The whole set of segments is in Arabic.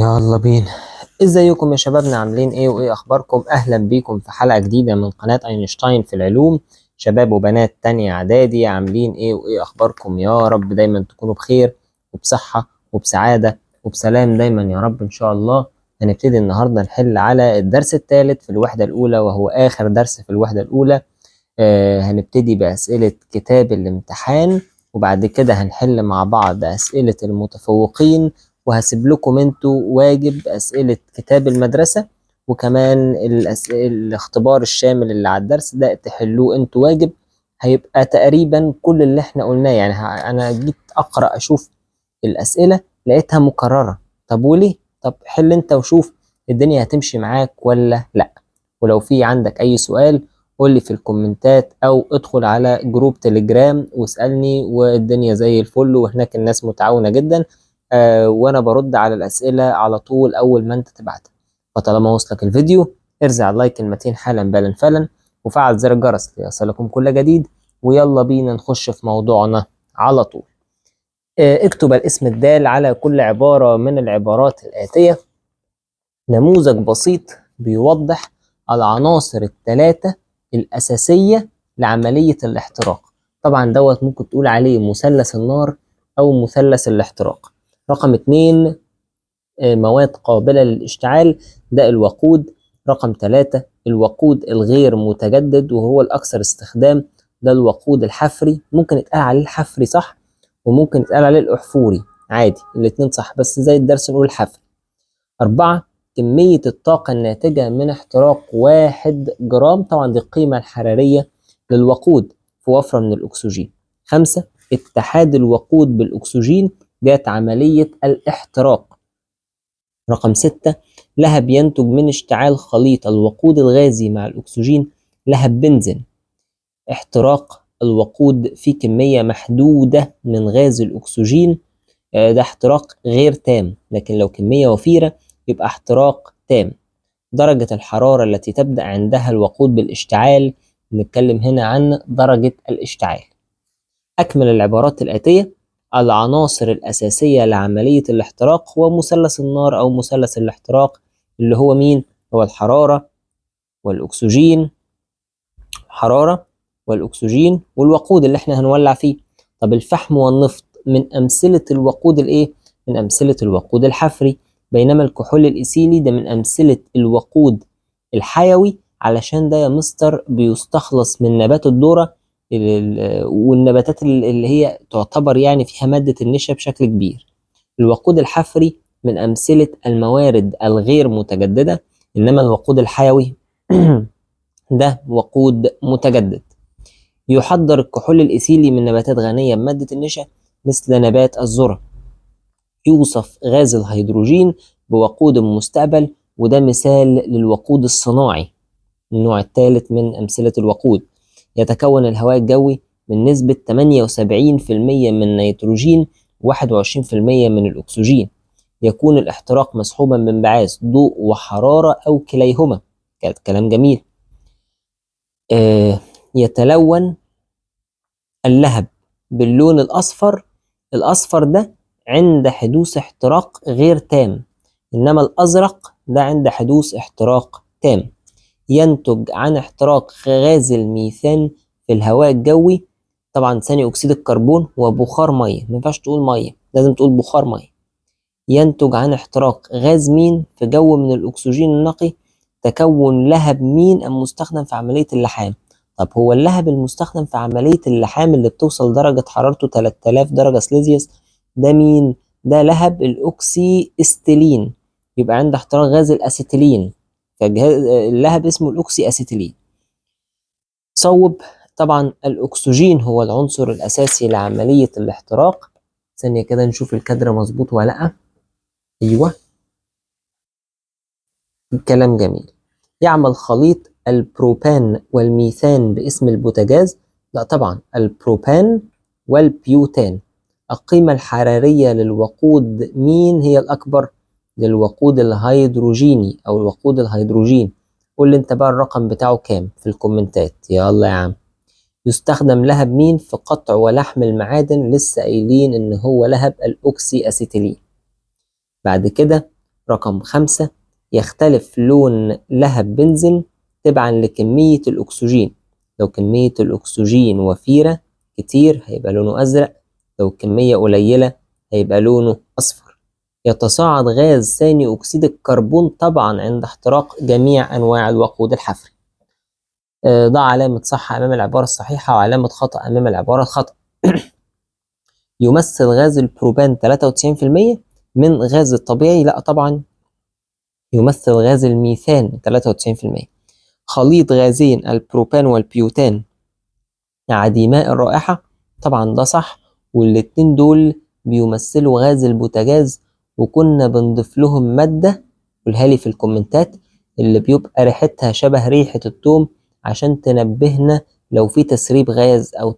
يلا بينا. ازيكم يا شبابنا، عاملين ايه وايه اخباركم؟ اهلا بيكم في حلقة جديدة من قناة اينشتاين في العلوم. شباب وبنات تانية اعدادي، عاملين ايه وايه اخباركم؟ يا رب دايما تكونوا بخير وبصحة وبسعادة وبسلام دايما يا رب ان شاء الله. هنبتدي النهاردة نحل على الدرس الثالث في الوحدة الاولى، وهو اخر درس في الوحدة الاولى. هنبتدي بأسئلة كتاب الامتحان، وبعد كده هنحل مع بعض أسئلة المتفوقين، وهسيب لكم انتوا واجب أسئلة كتاب المدرسة، وكمان الاختبار الشامل اللي على الدرس ده تحلوه انتوا واجب. هيبقى تقريبا كل اللي احنا قلناه، يعني انا جيت اقرأ اشوف الأسئلة لقيتها مكررة. طب وليه؟ طب حل انت وشوف الدنيا هتمشي معاك ولا لا. ولو في عندك اي سؤال قول لي في الكومنتات، او ادخل على جروب تليجرام واسألني، والدنيا زي الفل، وهناك الناس متعاونة جدا. وانا برد على الاسئلة على طول اول ما انت تبعتها. فطالما وصلك الفيديو ارزع اللايك المتين حالا بالا فعلا، وفعل زر الجرس ليصلكم كل جديد. ويلا بينا نخش في موضوعنا على طول. اكتب الاسم الدال على كل عبارة من العبارات الآتية. نموذج بسيط بيوضح العناصر الثلاثة الأساسية لعملية الاحتراق. طبعا دوت ممكن تقول عليه مثلث النار أو مثلث الاحتراق. رقم 2 مواد قابلة للاشتعال، ده الوقود. رقم 3 الوقود الغير متجدد وهو الأكثر استخدام، ده الوقود الحفري. ممكن يتقال عليه الحفري صح، وممكن يتقال عليه الأحفوري عادي، الاتنين صح، بس زي الدرس نقول الحفري. 4 كمية الطاقة الناتجة من احتراق 1 جرام، طبعا دي القيمة الحرارية للوقود في وفرة من الأكسجين. 5 اتحاد الوقود بالأكسجين ديت عملية الاحتراق. رقم 6 لهب ينتج من اشتعال خليط الوقود الغازي مع الأكسجين، لهب بنزين. احتراق الوقود في كمية محدودة من غاز الأكسجين، ده احتراق غير تام، لكن لو كمية وفيرة يبقى احتراق تام. درجة الحرارة التي تبدأ عندها الوقود بالاشتعال، نتكلم هنا عن درجة الاشتعال. أكمل العبارات الآتية. العناصر الأساسية لعملية الاحتراق هو مثلث النار أو مثلث الاحتراق، اللي هو مين؟ هو الحرارة والأكسجين، حرارة والأكسجين والوقود اللي احنا هنولع فيه. طب الفحم والنفط من أمثلة الوقود الإيه؟ من أمثلة الوقود الحفري، بينما الكحول الإيثيلي ده من أمثلة الوقود الحيوي، علشان ده يا مستر بيستخلص من نبات الذرة، والنباتات اللي هي تعتبر يعني فيها مادة النشا بشكل كبير. الوقود الحفري من أمثلة الموارد الغير متجددة، إنما الوقود الحيوي ده وقود متجدد. يحضر الكحول الإيثيلي من نباتات غنية بمادة النشا مثل نبات الذرة. يوصف غاز الهيدروجين بوقود المستقبل، وده مثال للوقود الصناعي، النوع الثالث من أمثلة الوقود. يتكون الهواء الجوي من نسبة 78% من النيتروجين و21% من الأكسجين. يكون الاحتراق مسحوبا بانبعاث ضوء وحرارة أو كليهما. كلام جميل. يتلون اللهب باللون الأصفر. الأصفر ده عند حدوث احتراق غير تام، إنما الأزرق ده عند حدوث احتراق تام. ينتج عن احتراق غاز الميثان في الهواء الجوي، طبعا ثاني أكسيد الكربون وبخار مية، ما ينفعش تقول مية، لازم تقول بخار مية. ينتج عن احتراق غاز مين في جو من الأكسجين النقي، تكون لهب مين المستخدم في عملية اللحام. طب هو اللهب المستخدم في عملية اللحام اللي بتوصل درجة حرارته 3000 درجة سليزيوس ده مين؟ ده لهب الأوكسي استيلين، يبقى عند احتراق غاز الأسيتيلين فاللهب اسمه الأوكسي أسيتيلين. صوب. طبعا الأكسجين هو العنصر الأساسي لعملية الاحتراق. ثانية كده نشوف الكادر مظبوط ولا لأ. أيوه، كلام جميل. يعمل خليط البروبان والميثان باسم البوتاجاز. لا طبعا البروبان والبيوتان. القيمة الحرارية للوقود مين هي الأكبر؟ للوقود الهيدروجيني أو الوقود الهيدروجين. قول لي انت بقى الرقم بتاعه كام في الكومنتات، يلا يا عم. يستخدم لهب مين في قطع ولحم المعادن؟ لسه قايلين ان هو لهب الأوكسي أسيتيلين. بعد كده رقم 5 يختلف لون لهب بنزين تبعا لكمية الأكسجين. لو كمية الأكسجين وفيرة كتير هيبقى لونه أزرق، لو كمية قليلة هيبقى لونه أصفر. يتصاعد غاز ثاني أكسيد الكربون طبعا عند احتراق جميع أنواع الوقود الحفري. ضع علامة صح أمام العبارة الصحيحة وعلامة خطأ أمام العبارة الخطأ. يمثل غاز البروبان 93% من غاز الطبيعي؟ لا طبعا، يمثل غاز الميثان 93%. خليط غازين البروبان والبيوتان عديماء الرائحة؟ طبعا ده صح، والاتنين دول بيمثلوا غاز البوتاجاز، وكنا بنضيف لهم مادة قولها لي في الكومنتات اللي بيبقى ريحتها شبه ريحة التوم عشان تنبهنا لو في تسريب غاز أو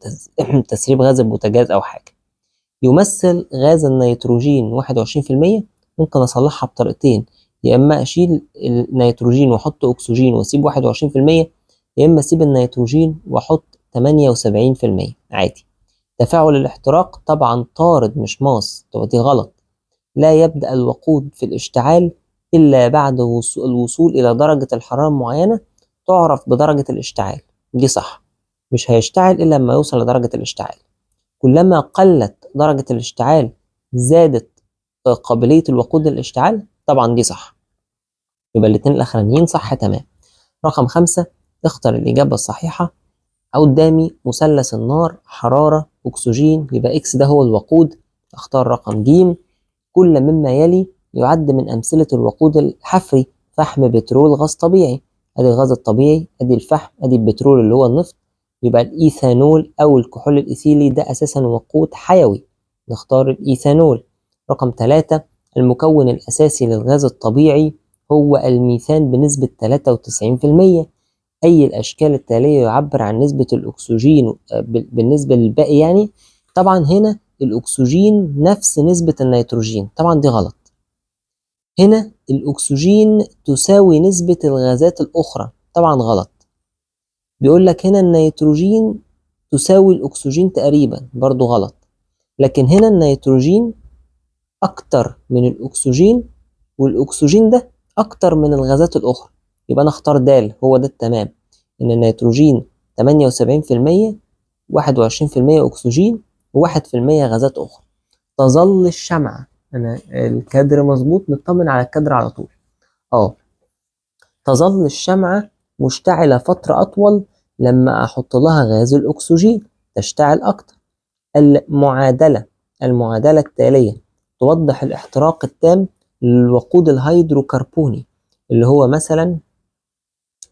تسريب غاز البوتاجاز أو حاجة. يمثل غاز النيتروجين 21%. ممكن أصلحها بطريقتين، يا إما أشيل النيتروجين وأحط أكسجين وأسيب 21%، يا إما أسيب النيتروجين وأحط 78% عادي. تفاعل الاحتراق طبعا طارد مش ماس، دي غلط. لا يبدأ الوقود في الاشتعال إلا بعد الوصول إلى درجة الحرارة المعينة تعرف بدرجة الاشتعال، دي صح. مش هيشتعل إلا لما يوصل لدرجة الاشتعال. كلما قلت درجة الاشتعال زادت قابلية الوقود للاشتعال، طبعا دي صح. يبقى الاتنين الأخرانيين صح تمام. رقم 5 اختر الإجابة الصحيحة. قدامي مثلث النار، حرارة، أكسجين، يبقى إكس ده هو الوقود. اختار رقم ج. كل مما يلي يعد من أمثلة الوقود الحفري: فحم، بترول، غاز طبيعي. أدي الغاز الطبيعي، أدي الفحم، أدي البترول اللي هو النفط. يبقى الإيثانول أو الكحول الإيثيلي ده أساسا وقود حيوي، نختار الإيثانول. رقم 3 المكون الأساسي للغاز الطبيعي هو الميثان بنسبة 93%. أي الأشكال التالية يعبر عن نسبة الأكسجين بالنسبة للباقي يعني؟ طبعا هنا الأكسجين نفس نسبة النيتروجين، طبعا دي غلط. هنا الأكسجين تساوي نسبة الغازات الأخرى، طبعا غلط. بيقول لك هنا النيتروجين تساوي الأكسجين تقريبا، برضو غلط. لكن هنا النيتروجين أكتر من الأكسجين، والأكسجين ده أكتر من الغازات الأخرى، يبقى أنا أختار د، هو ده التمام. إن النيتروجين 78%، 21% أكسجين، و1% غازات أخرى. تظل الشمعة، أنا الكادر مظبوط، نطمن على الكادر على طول. تظل الشمعة مشتعلة فترة أطول لما أحط لها غاز الأكسجين، تشتعل أكتر. المعادلة التالية توضح الاحتراق التام للوقود الهيدروكربوني، اللي هو مثلا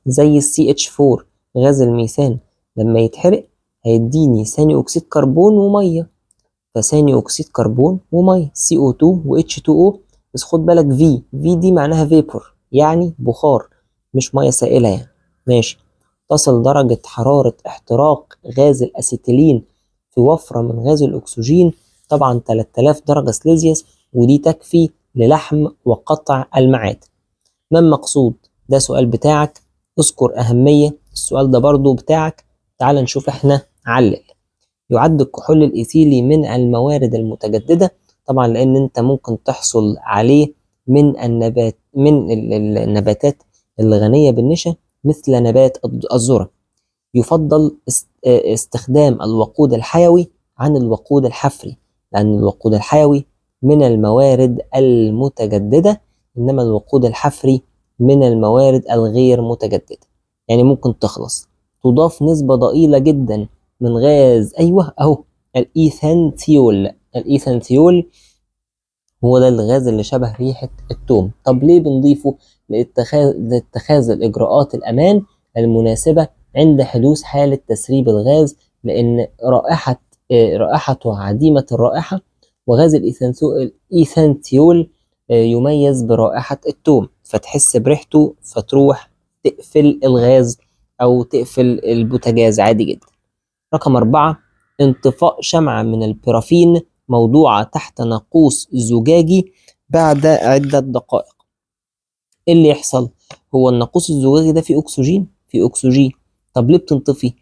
زي CH4 غاز الميثان، لما يتحرق هيديني ثاني أكسيد كربون ومية، فثاني أكسيد كربون ومية CO2 و H2O. بس خد بالك في دي معناها فيبور، يعني بخار مش مية سائلة يعني. ماشي. تصل درجة حرارة احتراق غاز الأسيتيلين في وفرة من غاز الأكسجين طبعا 3000 درجة سليزيوس، ودي تكفي للحم وقطع المعادن. ما المقصود؟ ده سؤال بتاعك، اذكر أهمية السؤال ده برضو بتاعك. تعال نشوف احنا علل. يعد الكحول الإيثيلي من الموارد المتجددة، طبعا لأن أنت ممكن تحصل عليه من النباتات الغنية بالنشا مثل نبات الذرة. يفضل استخدام الوقود الحيوي عن الوقود الحفري، لأن الوقود الحيوي من الموارد المتجددة، إنما الوقود الحفري من الموارد الغير متجددة، يعني ممكن تخلص. تضاف نسبة ضئيلة جدا من غاز، أيوه أهو، الإيثانثيول هو ده الغاز اللي شبه ريحة التوم. طب ليه بنضيفه؟ لاتخاذ الإجراءات الأمان المناسبة عند حدوث حالة تسريب الغاز، لأن رائحته عديمة الرائحة، وغاز الإيثانثيول يميز برائحة التوم، فتحس بريحته فتروح تقفل الغاز أو تقفل البوتاجاز عادي جدا. رقم 4 انطفاء شمعة من البرافين موضوعة تحت ناقوس زجاجي بعد عدة دقائق. ايه اللي يحصل؟ هو الناقوس الزجاجي ده فيه أكسجين. طب ليه بتنطفي؟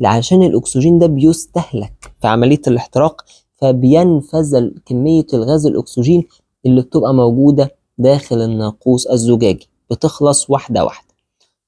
عشان الأكسجين ده بيستهلك في عملية الاحتراق، فبينفذ كمية الغاز الأكسجين اللي بتبقى موجودة داخل الناقوس الزجاجي، بتخلص واحدة واحدة.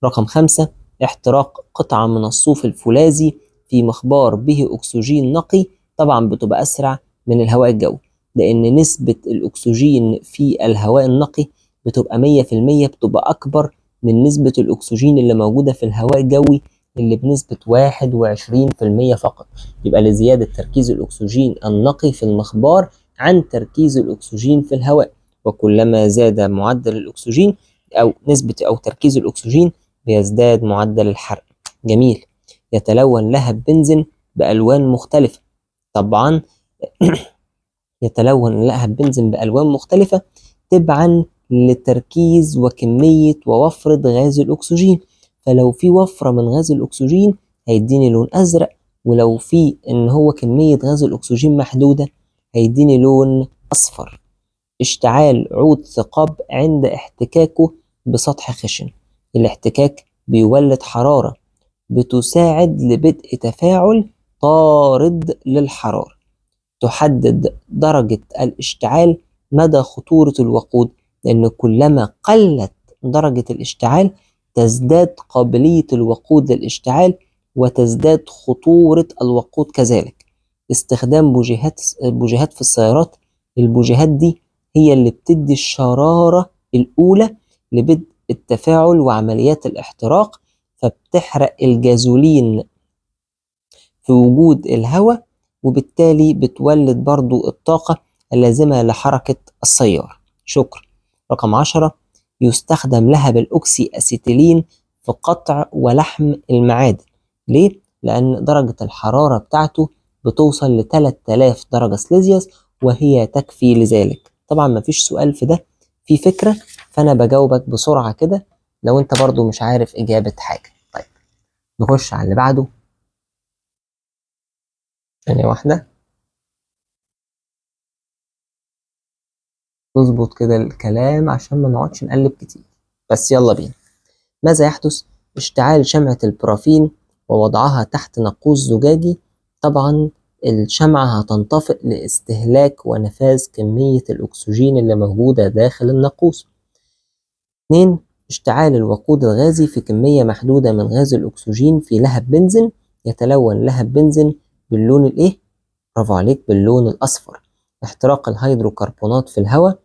رقم 5، احتراق قطعة من الصوف الفولاذي في مخبار به أكسجين نقي، طبعا بتبقى أسرع من الهواء الجوي، لأن نسبة الأكسجين في الهواء النقي بتبقى 100%، بتبقى أكبر من نسبة الأكسجين اللي موجودة في الهواء الجوي اللي بنسبة 21% فقط. يبقى لزيادة تركيز الأكسجين النقي في المخبار عن تركيز الأكسجين في الهواء، وكلما زاد معدل الأكسجين أو نسبة أو تركيز الأكسجين بيزداد معدل الحرق. جميل. يتلون لهب بنزين بألوان مختلفة، طبعا يتلون لهب بنزين بألوان مختلفة تبعا لتركيز وكمية ووفرة غاز الأكسجين. فلو في وفرة من غاز الأكسجين هيديني لون أزرق، ولو في إن هو كمية غاز الأكسجين محدودة هيديني لون أصفر. اشتعال عود ثقاب عند احتكاكه بسطح خشن. الاحتكاك بيولد حرارة بتساعد لبدء تفاعل طارد للحرارة. تحدد درجة الاشتعال مدى خطورة الوقود، لأن كلما قلت درجة الاشتعال تزداد قابلية الوقود للاشتعال وتزداد خطورة الوقود كذلك. استخدام بوجيهات في السيارات. البوجيهات دي هي اللي بتدي الشرارة الأولى لبدء التفاعل وعمليات الاحتراق، فبتحرق الجازولين في وجود الهواء، وبالتالي بتولد برضو الطاقة اللازمة لحركة السيارة. شكرا. رقم 10، يستخدم لهب الأوكسي أسيتيلين في قطع ولحم المعادن. ليه؟ لأن درجة الحرارة بتاعته بتوصل ل 3000 درجة سليزيوس وهي تكفي لذلك. طبعا مفيش سؤال في ده، في فكرة، فأنا بجاوبك بسرعة كده لو أنت برضو مش عارف إجابة حاجة. طيب نخش على اللي بعده. ثانية واحدة نظبط كده الكلام عشان ما نقعدش نقلب كتير، بس يلا بينا. ماذا يحدث؟ اشتعال شمعة البرافين ووضعها تحت ناقوس زجاجي. طبعا الشمعة هتنطفئ لاستهلاك ونفاذ كمية الأكسجين اللي موجودة داخل الناقوس. 2، اشتعال الوقود الغازي في كمية محدودة من غاز الأكسجين في لهب بنزين. يتلون لهب بنزين باللون الإيه؟ برافو عليك، باللون الأصفر. احتراق الهيدروكربونات في الهواء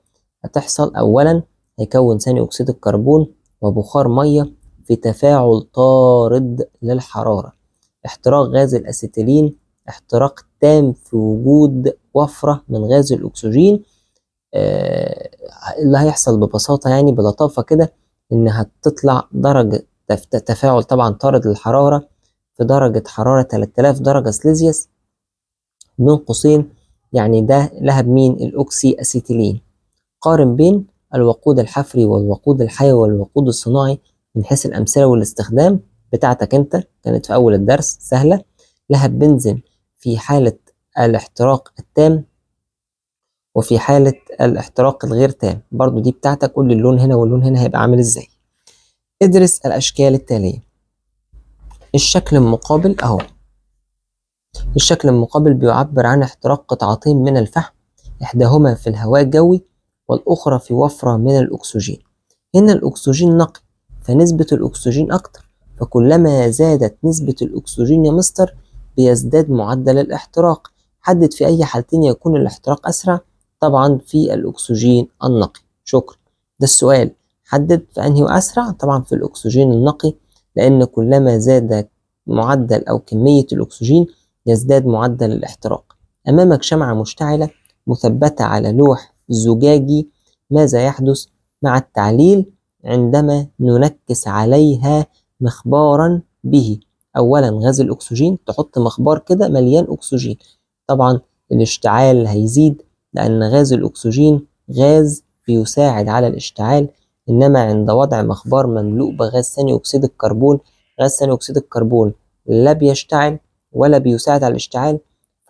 هتحصل أولا، هيكون ثاني أكسيد الكربون وبخار مية في تفاعل طارد للحرارة. احتراق غاز الأسيتيلين احتراق تام في وجود وفرة من غاز الأكسجين. اللي هيحصل ببساطة يعني بلطافة كده إن هتطلع درجة تفاعل طبعا طارد للحرارة في درجة حرارة 3000 درجة سليزيوس من قوسين، يعني ده لهب مين؟ الأوكسي أسيتيلين. قارن بين الوقود الحفري والوقود الحيوي والوقود الصناعي من حيث الأمثلة والاستخدام بتاعتك أنت، كانت في أول الدرس سهلة. لهب بنزين في حالة الاحتراق التام وفي حالة الاحتراق الغير تام، برضو دي بتاعتك، قول لي اللون هنا واللون هنا هيبقى عامل ازاي. ادرس الأشكال التالية. الشكل المقابل أهو، الشكل المقابل بيعبر عن احتراق قطعتين من الفحم، إحداهما في الهواء الجوي والأخرى في وفرة من الأكسجين. هنا الأكسجين نقي فنسبة الأكسجين أكتر، فكلما زادت نسبة الأكسجين يا مستر بيزداد معدل الاحتراق. حدد في أي حالتين يكون الاحتراق أسرع. طبعا في الأكسجين النقي. شكرا. ده السؤال، حدد في أنهي أسرع؟ طبعا في الأكسجين النقي، لأن كلما زاد معدل أو كمية الأكسجين يزداد معدل الاحتراق. أمامك شمعة مشتعلة مثبتة على لوح زجاجي. ماذا يحدث مع التعليل عندما ننكس عليها مخبارا به؟ أولا غاز الأكسجين، تحط مخبار كده مليان أكسجين، طبعا الاشتعال هيزيد لأن غاز الأكسجين غاز بيساعد على الاشتعال، إنما عند وضع مخبار مملوء بغاز ثاني أكسيد الكربون، غاز ثاني أكسيد الكربون لا بيشتعل ولا بيساعد على الاشتعال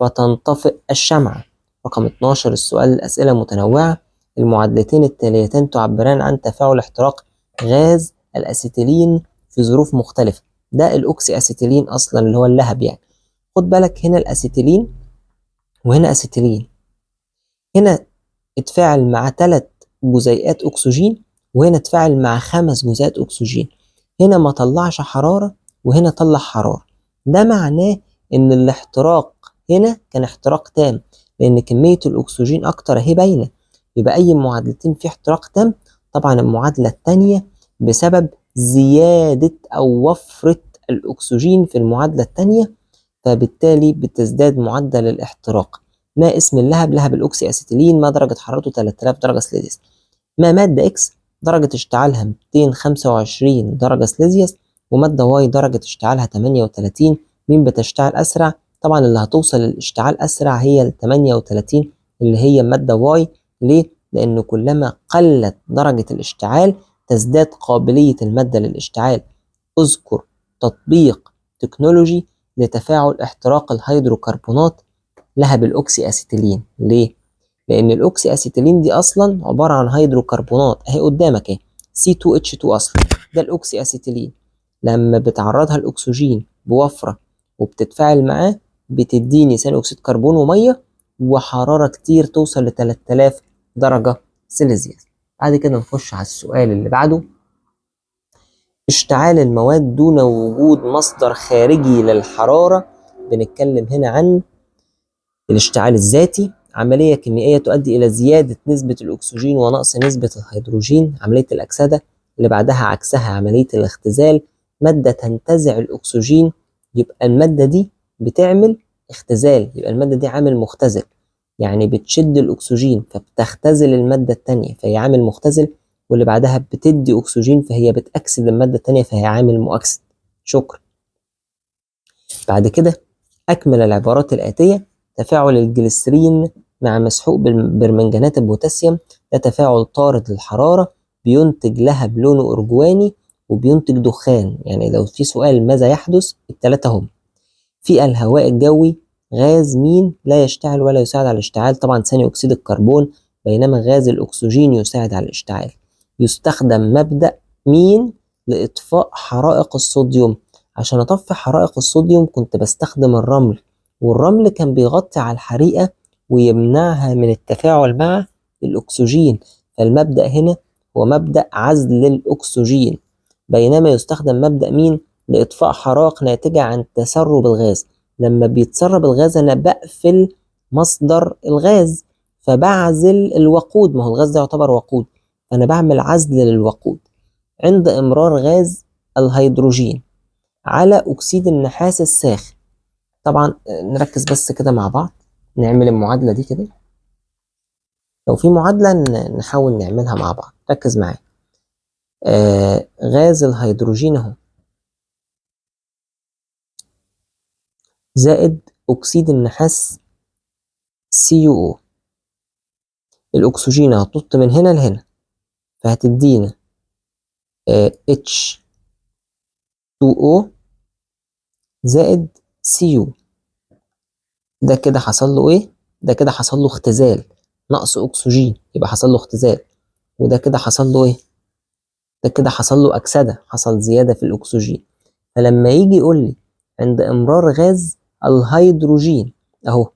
فتنطفئ الشمعة. رقم 12 السؤال الأسئلة متنوعة. المعادلتين التاليتان تعبران عن تفاعل احتراق غاز الأسيتيلين في ظروف مختلفة. ده الأوكسي أسيتيلين أصلا اللي هو اللهب يعني. خد بالك هنا الأسيتيلين وهنا أسيتيلين، هنا اتفاعل مع 3 جزيئات أكسجين، وهنا اتفاعل مع 5 جزيئات أكسجين. هنا ما طلعش حرارة وهنا طلع حرارة. ده معناه إن الاحتراق هنا كان احتراق تام، لأن كمية الأكسجين أكتر أهي باينة. يبقى أي معادلتين في احتراق تام. طبعا المعادلة التانية بسبب زيادة أو وفرة الأكسجين في المعادلة التانية، فبالتالي بتزداد معدل الاحتراق. ما اسم اللهب؟ لهب الأوكسي أسيتيلين. ما درجة حرارته؟ 3000 درجة سليزيوس. ما مادة إكس؟ درجة اشتعالها 225 درجة سليزيوس، ومادة واي درجة اشتعالها 38. مين بتشتعل أسرع؟ طبعا اللي هتوصل للاشتعال أسرع هي ال 38 اللي هي مادة واي. ليه؟ لأن كلما قلت درجة الاشتعال تزداد قابلية المادة للاشتعال. اذكر تطبيق تكنولوجي لتفاعل احتراق الهيدروكربونات لهب الأوكسي أسيتيلين. ليه؟ لأن الأوكسي أسيتيلين دي أصلا عبارة عن هيدروكربونات أهي قدامك أهي، C2H2 أصلا. ده الأوكسي أسيتيلين. لما بتعرضها الأكسجين بوفرة وبتتفاعل معاه بتديني ثاني أكسيد كربون ومية وحرارة كتير توصل ل 3000 درجة سليزيوس. بعد كده نخش على السؤال اللي بعده. اشتعال المواد دون وجود مصدر خارجي للحرارة. بنتكلم هنا عن الاشتعال الذاتي، عملية كيميائية تؤدي إلى زيادة نسبة الأكسجين ونقص نسبة الهيدروجين. عملية الأكسدة اللي بعدها عكسها عملية الاختزال. مادة تنتزع الأكسجين، يبقى المادة دي بتعمل اختزال، يبقى المادة دي عامل مختزل، يعني بتشد الأكسجين فبتختزل المادة التانية فهي عامل مختزل. واللي بعدها بتدي أكسجين فهي بتأكسد المادة التانية فهي عامل مؤكسد. شكرا. بعد كده أكمل العبارات الآتية. تفاعل الجليسرين مع مسحوق بالبرمنجانات البوتاسيوم ده تفاعل طارد للحرارة، بينتج لهب لونه أرجواني وبينتج دخان. يعني لو في سؤال ماذا يحدث، التلاتة هم. في الهواء الجوي غاز مين لا يشتعل ولا يساعد على الاشتعال؟ طبعا ثاني أكسيد الكربون، بينما غاز الأكسجين يساعد على الاشتعال. يستخدم مبدأ مين لإطفاء حرائق الصوديوم؟ عشان أطفي حرائق الصوديوم كنت بستخدم الرمل، والرمل كان بيغطي على الحريقة ويمنعها من التفاعل مع الأكسجين. فالمبدأ هنا هو مبدأ عزل الأكسجين. بينما يستخدم مبدأ مين لإطفاء حرائق ناتجة عن تسرب الغاز. لما بيتسرب الغاز أنا بقفل مصدر الغاز فبعزل الوقود، ما هو الغاز ده يعتبر وقود، أنا بعمل عزل للوقود. عند إمرار غاز الهيدروجين على أكسيد النحاس الساخن. طبعا نركز بس كده مع بعض، نعمل المعادلة دي كده. لو في معادلة نحاول نعملها مع بعض، ركز معايا. غاز الهيدروجين اهو زائد أكسيد النحاس CuO. الأكسجين هتنط من هنا لهنا فهتدينا H2O زائد Cu. ده كده حصل له إيه؟ ده كده حصل له اختزال، نقص أكسجين يبقى حصل له اختزال. وده كده حصل له إيه؟ ده كده حصل له أكسدة، حصل زيادة في الأكسجين. فلما يجي يقول لي عند إمرار غاز الهيدروجين أهو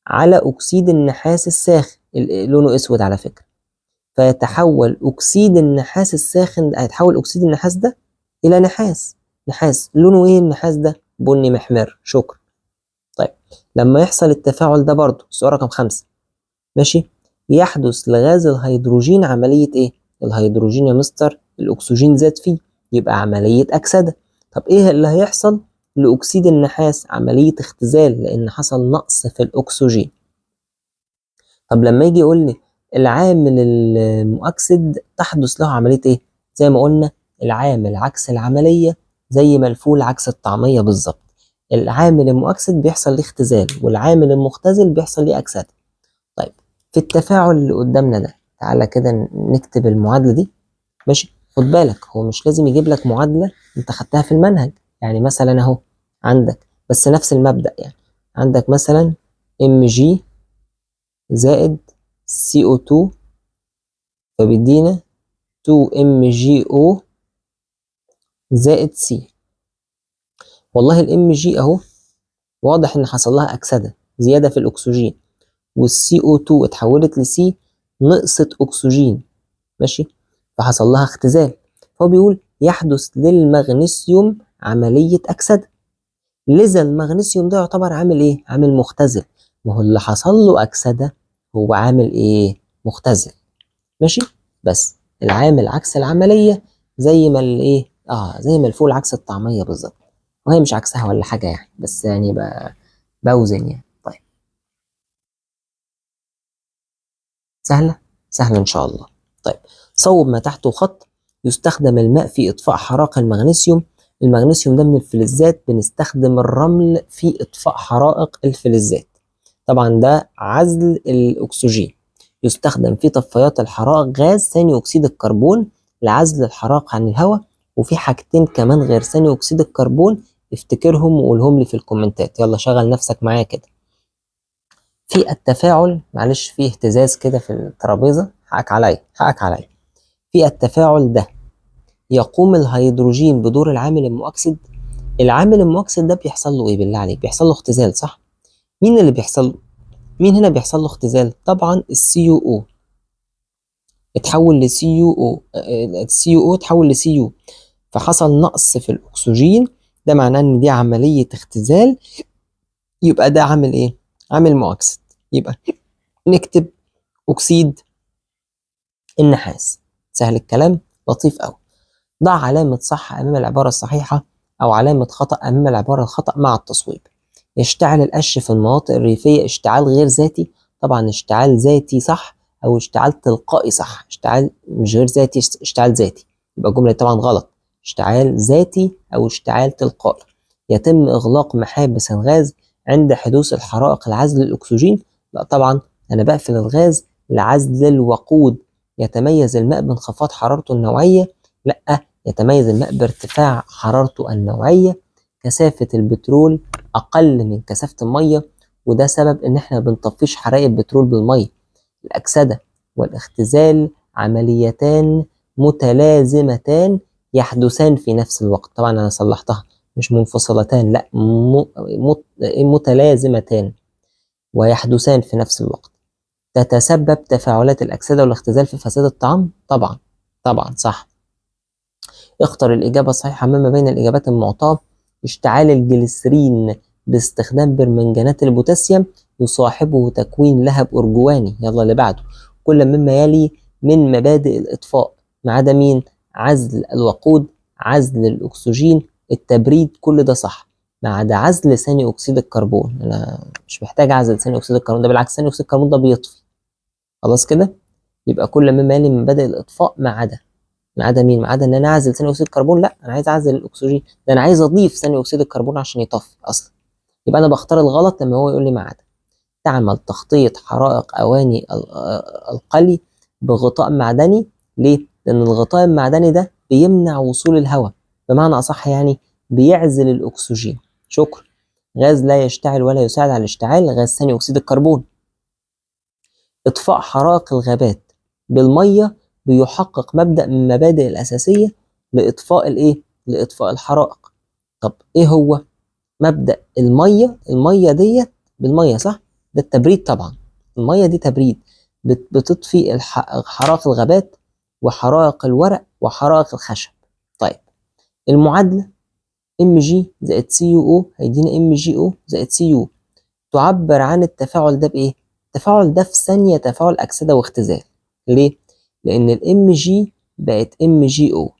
على أكسيد النحاس الساخن، لونه أسود على فكرة، فيتحول أكسيد النحاس الساخن، هيتحول أكسيد النحاس ده إلى نحاس. نحاس لونه إيه النحاس ده؟ بني محمر. شكرا. طيب لما يحصل التفاعل ده برضو السؤال رقم 5 ماشي، يحدث لغاز الهيدروجين عملية إيه؟ الهيدروجين يا مستر الأكسجين زاد فيه، يبقى عملية أكسدة. طب إيه اللي هيحصل لأكسيد النحاس؟ عملية اختزال، لأن حصل نقص في الأكسجين. طب لما يجي يقول لي العامل المؤكسد تحدث له عملية إيه؟ زي ما قلنا العامل عكس العملية، زي ما الفول عكس الطعمية بالظبط. العامل المؤكسد بيحصل ليه اختزال، والعامل المختزل بيحصل ليه أكسدة. طيب في التفاعل اللي قدامنا ده تعالى كده نكتب المعادلة دي. ماشي، خد بالك هو مش لازم يجيب لك معادلة انت خدتها في المنهج. يعني مثلا اهو عندك بس نفس المبدأ، يعني عندك مثلا Mg زائد CO2 فبيدينا 2MgO زائد C. والله ال Mg اهو واضح ان حصل لها أكسدة، زيادة في الأكسجين، والCO2 اتحولت لC نقصت اكسجين، ماشي، فحصل لها اختزال. فهو بيقول يحدث للمغنيسيوم عملية أكسدة، لذا المغنيسيوم ده يعتبر عامل ايه؟ عامل مختزل. ما هو اللي حصل له أكسدة هو عامل ايه؟ مختزل، ماشي. بس العامل عكس العملية، زي ما الايه، زي ما الفول عكس الطعمية بالظبط، وهي مش عكسها ولا حاجة يعني، بس يعني بوزن يعني. طيب، سهلة، سهلة إن شاء الله. طيب، صوب ما تحته خط. يستخدم الماء في إطفاء حرائق المغنيسيوم. المغنيسيوم ده من الفلزات، بنستخدم الرمل في إطفاء حرائق الفلزات. طبعا ده عزل الأكسجين. يستخدم في طفايات الحرائق غاز ثاني أكسيد الكربون لعزل الحرائق عن الهواء. وفي حاجتين كمان غير ثاني أكسيد الكربون، افتكرهم وقولهم لي في الكومنتات. يلا شغل نفسك معايا كده. في التفاعل، معلش في اهتزاز كده في الترابيزة، حقك عليا حقك عليا. في التفاعل ده يقوم الهيدروجين بدور العامل المؤكسد. العامل المؤكسد ده بيحصل له ايه بالله عليك؟ بيحصل له اختزال، صح؟ مين اللي بيحصل له؟ مين هنا بيحصل له اختزال؟ طبعا السي يو او اتحول لسي يو او، السي يو او اتحول لسي يو، فحصل نقص في الاكسجين. ده معناه ان دي عملية اختزال، يبقى ده عامل ايه؟ عامل مؤكسد. يبقى نكتب اكسيد النحاس. سهل الكلام، لطيف قوي. ضع علامة صح أمام العبارة الصحيحة أو علامة خطأ أمام العبارة الخطأ مع التصويب. يشتعل القش في المناطق الريفية اشتعال غير ذاتي. طبعا اشتعال ذاتي صح، أو اشتعال تلقائي صح. اشتعال مش غير ذاتي، اشتعال ذاتي، يبقى الجملة طبعا غلط. اشتعال ذاتي أو اشتعال تلقائي. يتم إغلاق محابس الغاز عند حدوث الحرائق لعزل الأكسجين. لا طبعا، أنا بقفل الغاز لعزل الوقود. يتميز الماء بانخفاض حرارته النوعية. لا، يتميز الماء بارتفاع حرارته النوعية. كثافة البترول أقل من كثافة المية، وده سبب إن إحنا بنطفيش حرائق البترول بالمية. الأكسدة والاختزال عمليتان متلازمتان يحدثان في نفس الوقت. طبعا أنا صلحتها، مش منفصلتان، لا متلازمتان ويحدثان في نفس الوقت. تتسبب تفاعلات الأكسدة والاختزال في فساد الطعام؟ طبعا، طبعا صح. اختر الإجابة الصحيحة مما بين الإجابات المعطاة. اشتعال الجليسرين باستخدام برمنجانات البوتاسيوم يصاحبه تكوين لهب أرجواني. يلا اللي بعده. كل مما يلي من مبادئ الإطفاء ما عدا مين؟ عزل الوقود، عزل الأكسجين، التبريد، كل ده صح ما عدا عزل ثاني أكسيد الكربون. أنا مش محتاج أعزل ثاني أكسيد الكربون، ده بالعكس ثاني أكسيد الكربون ده بيطفي. خلاص كده، يبقى كل مما يلي من مبادئ الإطفاء ما عدا مين؟ ما عدا ان انا اعزل ثاني اكسيد الكربون. لا، انا عايز اعزل الاكسجين، ده انا عايز اضيف ثاني اكسيد الكربون عشان يطفي اصلا. يبقى انا بختار الغلط لما هو يقول لي ما عدا. تعمل تغطية حرائق اواني القلي بغطاء معدني. ليه؟ لان الغطاء المعدني ده بيمنع وصول الهواء، بمعنى اصح يعني بيعزل الاكسجين. شكرا. غاز لا يشتعل ولا يساعد على الاشتعال، غاز ثاني اكسيد الكربون. إطفاء حرائق الغابات بالمية بيحقق مبدأ من المبادئ الأساسية لإطفاء الإيه؟ لإطفاء الحرائق. طب إيه هو مبدأ المية؟ المية ديت بالمية صح؟ ده التبريد طبعا. المية دي تبريد، بتطفي حرائق الغابات وحرائق الورق وحرائق الخشب. طيب، المعادلة Mg زائد CuO هيدينا MgO زائد Cu. تعبر عن التفاعل ده بإيه؟ التفاعل ده في ثانية تفاعل أكسدة واختزال. ليه؟ لأن الام جي بقت ام جي او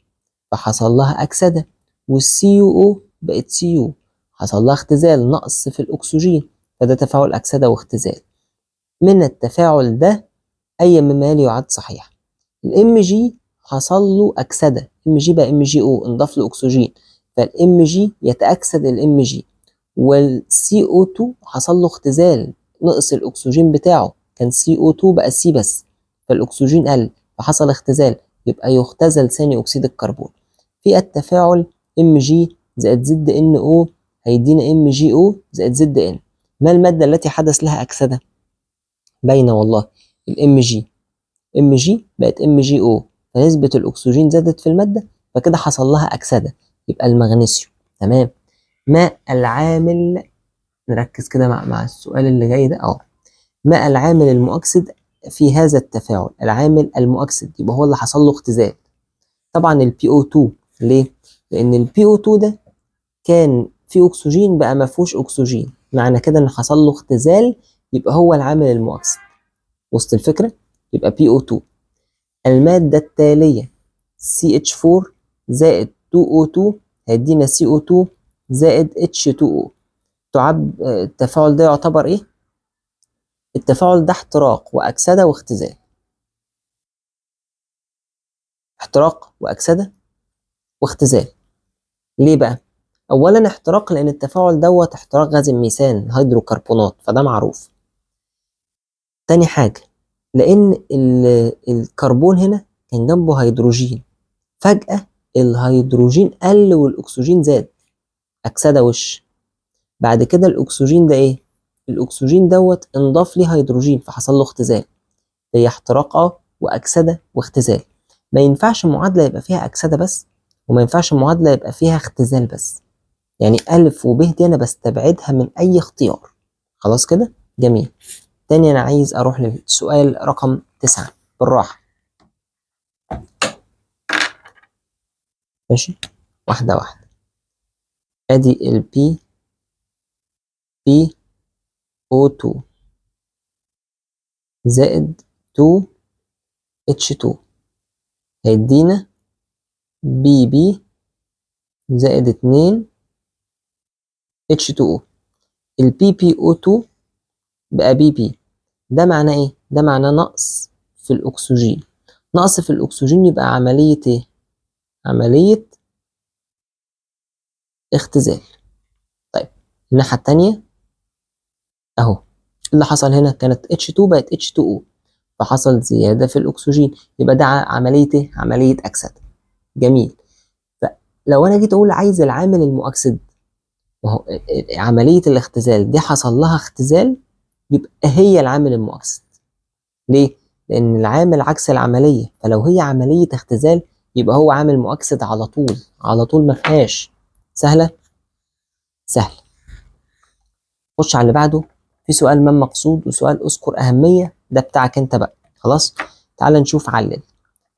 فحصل لها أكسدة، والسي يو او بقت سي يو حصل لها اختزال، نقص في الأكسجين، فده تفاعل أكسدة واختزال. من التفاعل ده أي مما يلي يعد صحيح. الام جي حصل له أكسدة، ام جي بقى ام جي او انضاف له أكسجين، فالام جي يتأكسد الام جي. والسي او 2 حصل له اختزال، نقص الاكسجين بتاعه، كان سي او 2 بقى سي بس، فالاكسجين قل فحصل اختزال، يبقى يختزل ثاني اكسيد الكربون. في التفاعل ام جي زائد زد ان او هيدينا ام جي او زائد زد ان. ما الماده التي حدث لها اكسده؟ باينه والله، الام جي. ام جي بقت ام جي او، فنسبه الاكسجين زادت في الماده، فكده حصل لها اكسده، يبقى المغنيسيوم. تمام. ما العامل، نركز كده مع السؤال اللي جاي ده. ما العامل المؤكسد في هذا التفاعل العامل المؤكسد، يبقى هو اللي حصل له اختزال. طبعا ال PO2. ليه؟ لأن ال PO2 ده كان فيه أكسجين بقى ما فيهوش أكسجين، معنى كده إن حصل له اختزال، يبقى هو العامل المؤكسد. وسط الفكرة؟ يبقى PO2. المادة التالية CH4 زائد 2O2 هيدينا CO2 زائد H2O. التفاعل ده يعتبر إيه؟ التفاعل ده احتراق وأكسدة واختزال. احتراق وأكسدة واختزال. ليه بقى؟ أولا احتراق لأن التفاعل دوت احتراق غاز الميثان هيدروكربونات، فده معروف. تاني حاجة لأن الكربون هنا كان جنبه هيدروجين، فجأة الهيدروجين قل والأكسجين زاد، أكسدة وش. بعد كده الأكسجين ده إيه؟ الأكسجين دوت انضاف ليه هيدروجين فحصل له اختزال. هي احتراق وأكسدة واختزال. ما ينفعش معادلة يبقى فيها أكسدة بس، وما ينفعش معادلة يبقى فيها اختزال بس. يعني ألف وب دي أنا بستبعدها من أي اختيار. خلاص كده؟ جميل. تاني أنا عايز أروح للسؤال رقم 9 بالراحة. ماشي؟ واحدة واحدة. أدي ال PO2 زائد 2H2 هيدينا BB زائد 2H2O. ال PPO2 بقى BP. ده معناه إيه؟ ده معناه نقص في الأكسجين. نقص في الأكسجين يبقى عملية إيه؟ عملية اختزال. طيب الناحية التانية أهو اللي حصل هنا كانت H2 بقت H2O، فحصل زيادة في الأكسجين، يبقى ده عملية إيه؟ عملية أكسدة. جميل. فلو أنا جيت أقول عايز العامل المؤكسد، وهو عملية الاختزال دي حصل لها اختزال، يبقى هي العامل المؤكسد. ليه؟ لأن العامل عكس العملية، فلو هي عملية اختزال يبقى هو عامل مؤكسد على طول، على طول ما فيهاش. سهلة؟ سهل. خش على اللي بعده. في سؤال ما مقصود وسؤال اذكر أهمية، ده بتاعك أنت بقى. خلاص؟ تعال نشوف. علل.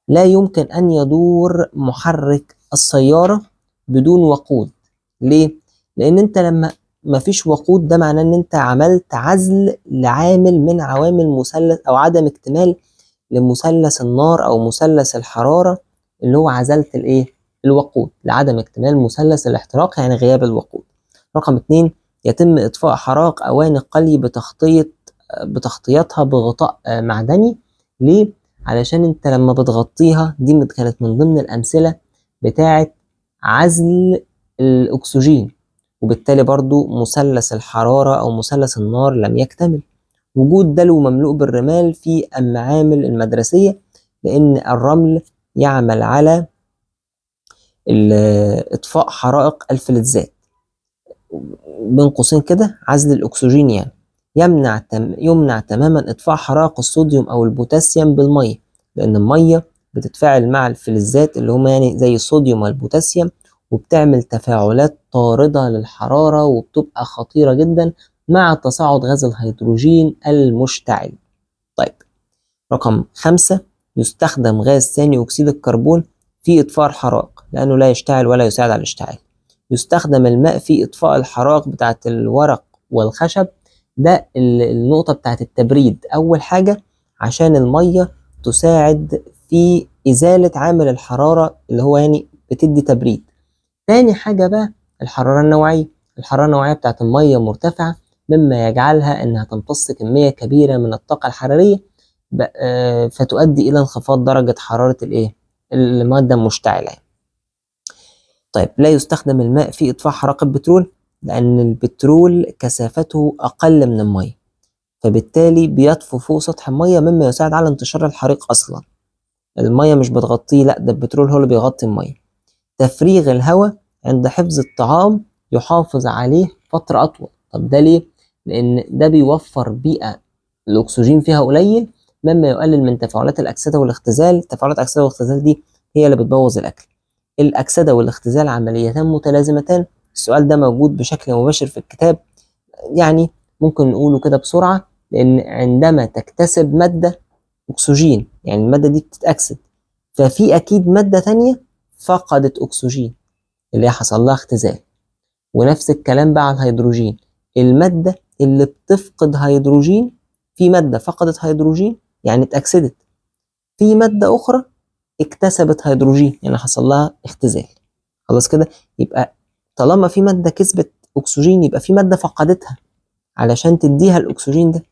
لا يمكن أن يدور محرك السيارة بدون وقود. ليه؟ لأن أنت لما مفيش وقود ده معناه إن أنت عملت عزل لعامل من عوامل مثلث أو عدم اكتمال لمثلث النار أو مثلث الحرارة، اللي هو عزلت الإيه؟ الوقود، لعدم اكتمال مثلث الاحتراق يعني غياب الوقود. رقم 2 يتم إطفاء حرائق أواني القلي بتغطيتها بغطاء معدني. ليه؟ علشان انت لما بتغطيها دي كانت من ضمن الأمثلة بتاعة عزل الأكسجين، وبالتالي برضو مثلث الحرارة أو مثلث النار لم يكتمل. وجود دلو مملوء بالرمال في المعامل المدرسية، لأن الرمل يعمل على إطفاء حرائق الفلزات. بين قوسين كده عزل الأكسجين يعني. يمنع تماما إطفاء حرائق الصوديوم أو البوتاسيوم بالمية، لأن المية بتتفاعل مع الفلزات اللي هما يعني زي الصوديوم والبوتاسيوم، وبتعمل تفاعلات طاردة للحرارة وبتبقى خطيرة جدا مع تصاعد غاز الهيدروجين المشتعل. طيب رقم 5 يستخدم غاز ثاني أكسيد الكربون في إطفاء الحرائق لأنه لا يشتعل ولا يساعد على الاشتعال. يستخدم الماء في إطفاء الحرائق بتاعة الورق والخشب. ده النقطة بتاعة التبريد. أول حاجة عشان المية تساعد في إزالة عامل الحرارة اللي هو يعني بتدي تبريد. تاني حاجة بقى الحرارة النوعية. الحرارة النوعية بتاعة المية مرتفعة، مما يجعلها إنها تمتص كمية كبيرة من الطاقة الحرارية، فتؤدي إلى انخفاض درجة حرارة الإيه؟ المادة المشتعلة. طيب لا يستخدم الماء في إطفاء حرائق البترول، لأن البترول كثافته أقل من المية، فبالتالي بيطفو فوق سطح المية مما يساعد على انتشار الحريق أصلا. المية مش بتغطيه، لا ده البترول هو اللي بيغطي المية. تفريغ الهواء عند حفظ الطعام يحافظ عليه فترة أطول. طب ده ليه؟ لأن ده بيوفر بيئة الأكسجين فيها قليل، مما يقلل من تفاعلات الأكسدة والاختزال. تفاعلات الأكسدة والاختزال دي هي اللي بتبوظ الأكل. الأكسدة والاختزال عمليتان متلازمتان. السؤال ده موجود بشكل مباشر في الكتاب، يعني ممكن نقوله كده بسرعة. لأن عندما تكتسب مادة اكسجين، يعني الماده دي بتتاكسد، ففي اكيد ماده تانية فقدت اكسجين اللي هي حصل لها اختزال. ونفس الكلام بقى على الهيدروجين، الماده اللي بتفقد هيدروجين، في ماده فقدت هيدروجين يعني اتاكسدت، في ماده اخرى اكتسبت هيدروجين يعني حصل لها اختزال. خلاص كده، يبقى طالما في ماده كسبت اكسجين يبقى في ماده فقدتها علشان تديها الاكسجين ده.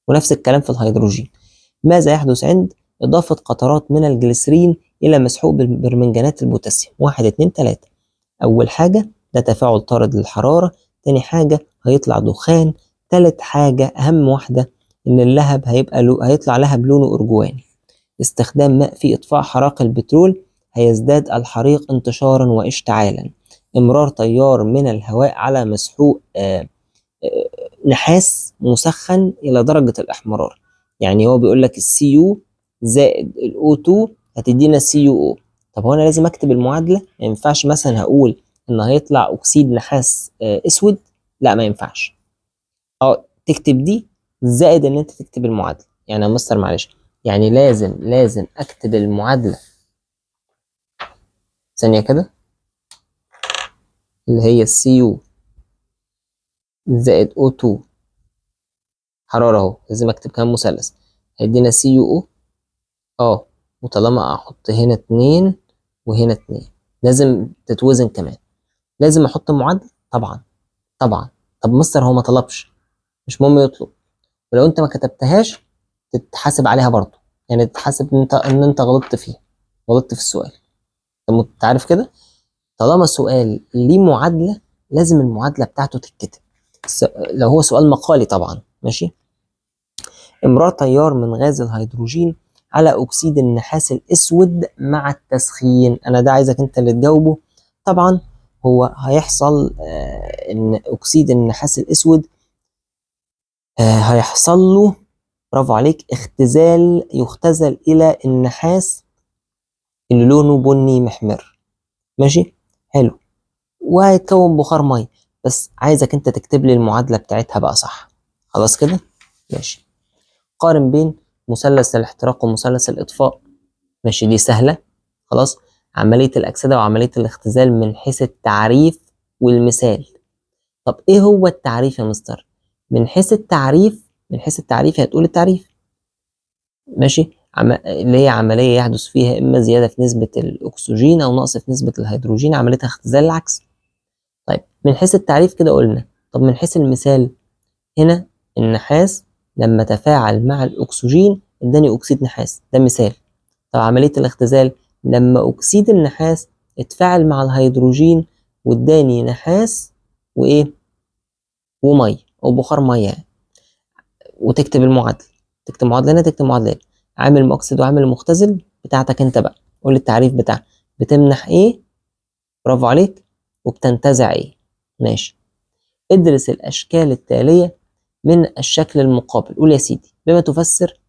ونفس الكلام في الهيدروجين. ماذا يحدث عند إضافة قطرات من الجليسرين إلى مسحوق بالبرمنجانات البوتاسيوم؟ 1 2 3. أول حاجة ده تفاعل طارد للحرارة، تاني حاجة هيطلع دخان، تالت حاجة أهم واحدة إن اللهب هيطلع لهب لونه أرجواني. استخدام ماء في إطفاء حرائق البترول هيزداد الحريق انتشارا واشتعالا. إمرار تيار من الهواء على مسحوق نحاس مسخن الى درجه الاحمرار. يعني هو بيقول لك السي يو زائد الاو 2 هتدينا سي يو او. طب هو انا لازم اكتب المعادله؟ ما ينفعش مثلا هقول ان هيطلع اكسيد نحاس اسود، لا ما ينفعش. اه تكتب دي زائد ان انت تكتب المعادله. يعني يا مستر معلش، يعني لازم اكتب المعادله ثانيه كده اللي هي السي يو زائد او 2 حراره اهو، لازم اكتب كمان مثلث هيدينا سي يو او. اه وطالما احط هنا 2 وهنا 2 لازم تتوزن كمان. لازم احط معادلة طبعا طبعا. طب مستر هو ما طلبش، مش مهم يطلب، ولو انت ما كتبتهاش تتحاسب عليها برضه، يعني تتحاسب ان انت غلطت فيه، غلطت في السؤال. انت عارف كده، طالما سؤال ليه معادلة لازم المعادلة بتاعته تتكتب. لو هو سؤال مقالي طبعا ماشي. امرار تيار من غاز الهيدروجين على أكسيد النحاس الأسود مع التسخين. أنا ده عايزك أنت اللي تجاوبه. طبعا هو هيحصل إن أكسيد النحاس الأسود هيحصل له، برافو عليك، اختزال، يختزل إلى النحاس اللي لونه بني محمر. ماشي حلو، وهيتكون بخار مية. بس عايزك أنت تكتب لي المعادلة بتاعتها بقى صح. خلاص كده ماشي. قارن بين مثلث الاحتراق ومثلث الإطفاء. ماشي دي سهلة. خلاص. عملية الأكسدة وعملية الاختزال من حيث التعريف والمثال. طب إيه هو التعريف يا مستر؟ من حيث التعريف، من حيث التعريف هتقول التعريف ماشي، اللي هي عملية يحدث فيها إما زيادة في نسبة الأكسجين أو نقص في نسبة الهيدروجين، عملية اختزال العكس. طيب من حيث التعريف كده قلنا. طب من حيث المثال، هنا النحاس لما تفاعل مع الأكسجين اداني أكسيد نحاس، ده مثال. طب عملية الاختزال لما أكسيد النحاس اتفاعل مع الهيدروجين واداني نحاس وإيه ومية أو بخار مية يعني. وتكتب المعادلة، تكتب معادلة هنا تكتب معادلة هنا. عامل مؤكسد وعامل مختزل بتاعتك أنت بقى، قول لي التعريف بتاعك، بتمنح إيه، برافو عليك، وبتنتزع إيه. ماشي. ادرس الأشكال التالية من الشكل المقابل. قول يا سيدي بما تفسر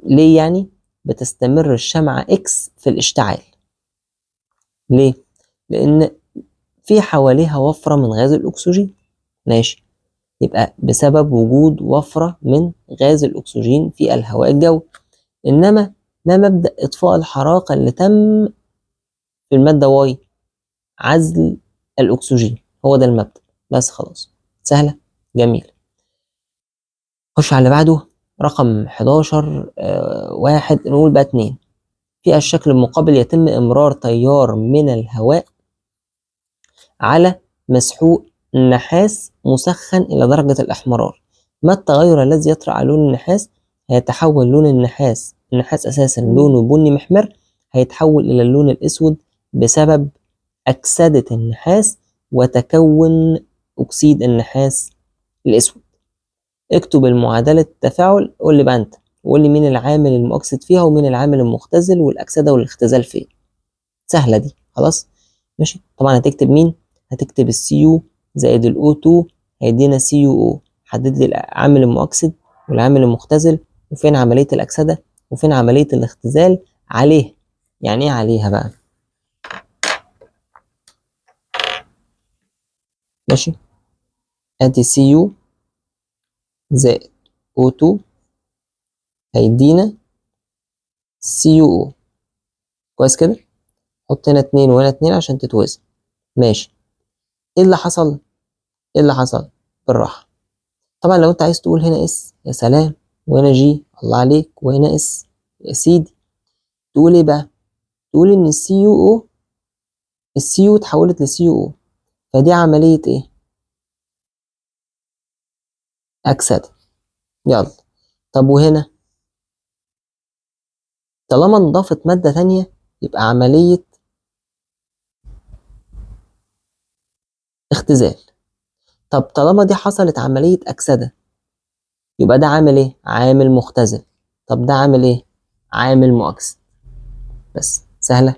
ليه يعني بتستمر الشمعة إكس في الاشتعال. ليه؟ لأن في حواليها وفرة من غاز الأكسجين. ماشي، يبقى بسبب وجود وفرة من غاز الأكسجين في الهواء الجوي. إنما ما مبدأ إطفاء الحرائق اللي تم في المادة واي؟ عزل الأكسجين، هو ده المبدأ. بس خلاص سهلة جميل. خش على اللي بعده رقم 11. واحد نقول بقى 2. في الشكل المقابل يتم إمرار تيار من الهواء على مسحوق نحاس مسخن إلى درجة الإحمرار. ما التغير الذي يطرأ على لون النحاس؟ هيتحول لون النحاس أساسا لونه بني محمر، هيتحول إلى اللون الأسود بسبب أكسدة النحاس وتكون أكسيد النحاس الأسود. اكتب المعادلة التفاعل، قول لي بقى أنت، وقول لي مين العامل المؤكسد فيها ومين العامل المختزل والأكسدة والاختزال فين. سهلة دي خلاص ماشي. طبعا هتكتب مين؟ هتكتب السي يو زائد الاو 2 هيدينا سي يو او. حدد لي العامل المؤكسد والعامل المختزل وفين عملية الأكسدة وفين عملية الاختزال عليه. يعني ايه عليها بقى؟ ماشي، ادي سي يو زائد او 2 هيدينا CuO. كويس كده؟ حط هنا 2 وهنا 2 عشان تتوزن. ماشي. ايه اللي حصل؟ ايه اللي حصل؟ بالراحة. طبعا لو انت عايز تقول هنا S يا سلام، وهنا G الله عليك، وهنا S يا سيدي، تقول ايه بقى؟ تقول ان الCu اتحولت لCuO، فدي عملية ايه؟ أكسدة. يلا. طب وهنا طالما انضافت مادة تانية يبقى عملية اختزال. طب طالما دي حصلت عملية أكسدة يبقى ده عامل ايه؟ عامل مختزل. طب ده عامل ايه؟ عامل مؤكسد. بس سهلة،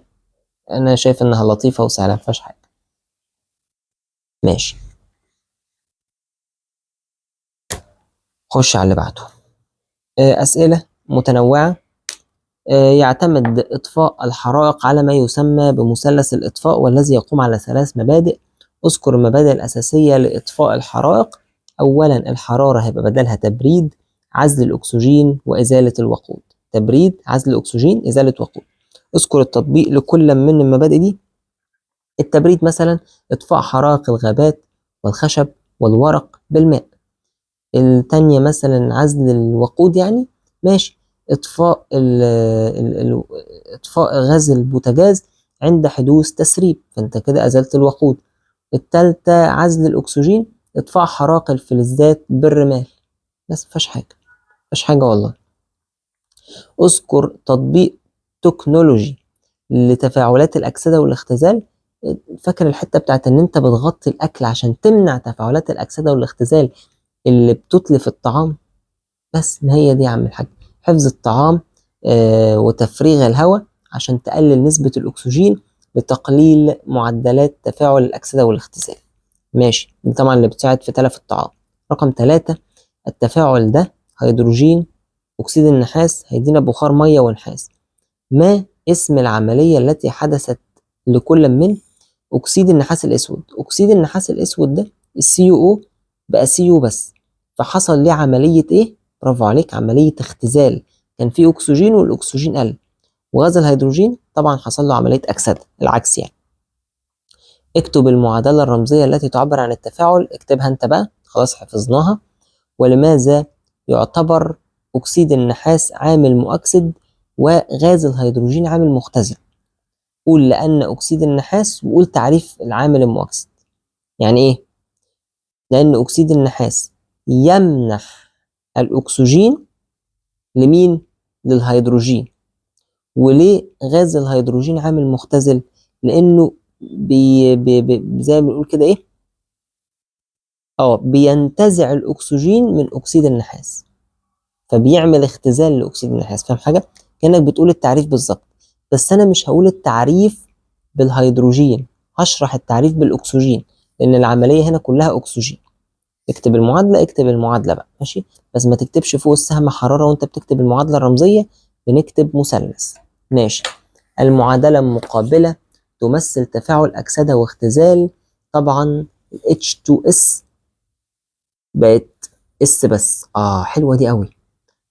أنا شايف إنها لطيفة وسهلة مفيهاش حاجة. ماشي. خش على اللي بعده. أسئلة متنوعة. يعتمد إطفاء الحرائق على ما يسمى بمثلث الإطفاء، والذي يقوم على 3 مبادئ. اذكر المبادئ الأساسية لإطفاء الحرائق. أولا الحرارة هيبقى بدلها تبريد، عزل الأكسجين، وإزالة الوقود. تبريد، عزل الأكسجين، إزالة وقود. اذكر التطبيق لكل من المبادئ دي. التبريد مثلا إطفاء حرائق الغابات والخشب والورق بالماء. التانية مثلا عزل الوقود، يعني ماشي، إطفاء إطفاء غاز البوتاجاز عند حدوث تسريب، فأنت كده أزلت الوقود. التالتة عزل الأكسجين، إطفاء حرائق الفلزات بالرمال. بس مفيهاش حاجة، مفيهاش حاجة والله. اذكر تطبيق تكنولوجي لتفاعلات الأكسدة والاختزال. فاكر الحتة بتاعت إن أنت بتغطي الأكل عشان تمنع تفاعلات الأكسدة والاختزال اللي بتتلف الطعام؟ بس ما هي دي يا عم الحاج، حفظ الطعام وتفريغ الهواء عشان تقلل نسبة الأكسجين لتقليل معدلات تفاعل الأكسدة والاختزال. ماشي، دي طبعا اللي بتساعد في تلف الطعام. رقم 3، التفاعل ده هيدروجين أكسيد النحاس هيدينا بخار مية ونحاس. ما اسم العملية التي حدثت لكل من أكسيد النحاس الأسود؟ أكسيد النحاس الأسود ده الCuO بقى Cu بس، فحصل ليه عملية إيه؟ برافو عليك، عملية اختزال. كان في أكسجين والأكسجين قل، وغاز الهيدروجين طبعا حصل له عملية أكسدة، العكس يعني. اكتب المعادلة الرمزية التي تعبر عن التفاعل. اكتبها أنت بقى، خلاص حفظناها. ولماذا يعتبر أكسيد النحاس عامل مؤكسد وغاز الهيدروجين عامل مختزل؟ قول لأن أكسيد النحاس، وقول تعريف العامل المؤكسد. يعني إيه؟ لأن أكسيد النحاس يمنح الأكسجين لمين؟ للهيدروجين. وليه غاز الهيدروجين عامل مختزل؟ لأنه زي ما بنقول كده إيه؟ بينتزع الأكسجين من أكسيد النحاس، فبيعمل اختزال لأكسيد النحاس. فاهم حاجة؟ كأنك بتقول التعريف بالظبط، بس أنا مش هقول التعريف بالهيدروجين، هشرح التعريف بالأكسجين، لأن العملية هنا كلها أكسجين. اكتب المعادلة، اكتب المعادلة بقى ماشي، بس ما تكتبش فوق السهم حرارة وانت بتكتب المعادلة الرمزية، بنكتب مثلث. ماشي. المعادلة المقابلة تمثل تفاعل أكسدة واختزال. طبعا H2S بقت S بس. حلوة دي قوي،